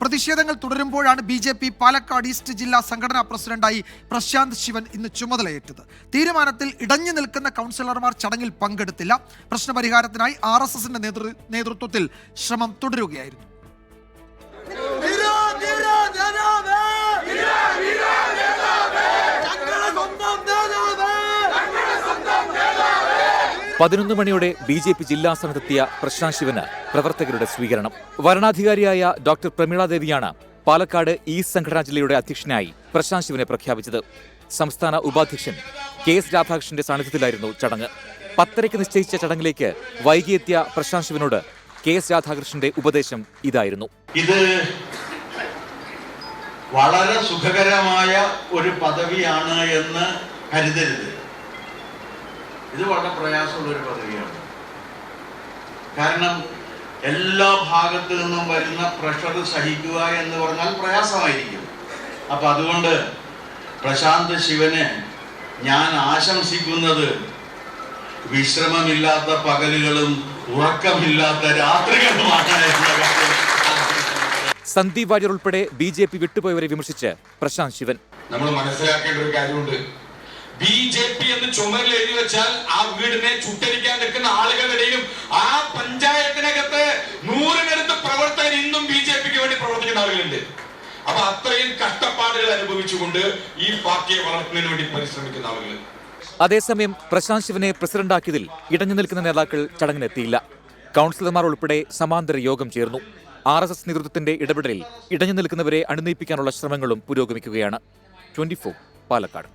പ്രതിഷേധങ്ങൾ തുടരുമ്പോഴാണ് BJP Palakkad east ജില്ലാ സംഘടനാ പ്രസിഡന്റായി പ്രശാന്ത് ശിവൻ ഇന്ന് ചുമതലയേറ്റത്. തീരുമാനത്തിൽ ഇടഞ്ഞു നിൽക്കുന്ന കൗൺസിലർമാർ ചടങ്ങിൽ പങ്കെടുത്തില്ല. പ്രശ്നപരിഹാരത്തിനായി RSSന്റെ നേതൃത്വത്തിൽ ശ്രമം തുടരുകയായിരുന്നു. പതിനൊന്ന് മണിയോടെ BJP ജില്ലാ സമിതിയെത്തിയ പ്രശാന്ത് ശിവന് പ്രവർത്തകരുടെ സ്വീകരണം. വരണാധികാരിയായ ഡോക്ടർ പ്രമീള ദേവിയാണ് പാലക്കാട് ഈസ്റ്റ് സംഘടനാ ജില്ലയുടെ അധ്യക്ഷനായി പ്രശാന്ത് ശിവനെ പ്രഖ്യാപിച്ചത്. സംസ്ഥാന ഉപാധ്യക്ഷൻ KS രാധാകൃഷ്ണന്റെ സാന്നിധ്യത്തിലായിരുന്നു ചടങ്ങ്. 10:30 നിശ്ചയിച്ച ചടങ്ങിലേക്ക് വൈകിയെത്തിയ പ്രശാന്ത് ശിവനോട് KS രാധാകൃഷ്ണന്റെ ഉപദേശം ഇതായിരുന്നു. ഇത് വളരെ സുഖകരമായ ഒരു പദവിയാണ് എന്ന് കരുതരുത്. ഇത് വളരെ പ്രയാസമുള്ളൊരു പദവിയാണ്. കാരണം എല്ലാ ഭാഗത്തു നിന്നും വരുന്ന പ്രഷർ സഹിക്കുക എന്ന് പറഞ്ഞാൽ പ്രയാസമായിരിക്കും. അപ്പം അതുകൊണ്ട് പ്രശാന്ത് ശിവന് ഞാൻ ആശംസിക്കുന്നത് വിശ്രമമില്ലാത്ത പകലുകളും ഉറക്കമില്ലാത്ത രാത്രികളുമാണ്. സന്ദീപ് വാര്യർ ഉൾപ്പെടെ BJP വിട്ടുപോയവരെ വിമർശിച്ച് പ്രശാന്ത് ശിവൻ. നമ്മൾ മനസ്സിലാക്കേണ്ട ഒരു കാര്യമുണ്ട്. BJP എന്ന് ചുമരിൽ എഴുതി വെച്ചാൽ ആ വീടിനെ ചുട്ടരിക്കാൻ നിൽക്കുന്ന ആളുകളുടെ ഇടയിലും ആ പഞ്ചായത്തിനകത്ത് 100-നടുത്ത് പ്രവർത്തകർ ഇന്നും BJPക്ക് വേണ്ടി പ്രവർത്തിക്കുന്ന ആളുകളുണ്ട്. അപ്പൊ അത്രയും കഷ്ടപ്പാടുകൾ അനുഭവിച്ചുകൊണ്ട് ഈ പാർട്ടിയെ വളർത്തുന്നതിന് വേണ്ടി പരിശ്രമിക്കുന്ന ആളുകൾ. അതേസമയം പ്രശാന്ത് ശിവനെ പ്രസിഡന്റാക്കിയതിൽ ഇടഞ്ഞു നിൽക്കുന്ന നേതാക്കൾ ചടങ്ങിനെത്തിയില്ല. കൗൺസിലർമാർ ഉൾപ്പെടെ സമാന്തര യോഗം ചേർന്നു. RSS നേതൃത്വത്തിന്റെ ഇടപെടലിൽ ഇടഞ്ഞു നിൽക്കുന്നവരെ അണിനയിപ്പിക്കാനുള്ള ശ്രമങ്ങളും പുരോഗമിക്കുകയാണ്. 24 പാലക്കാട്.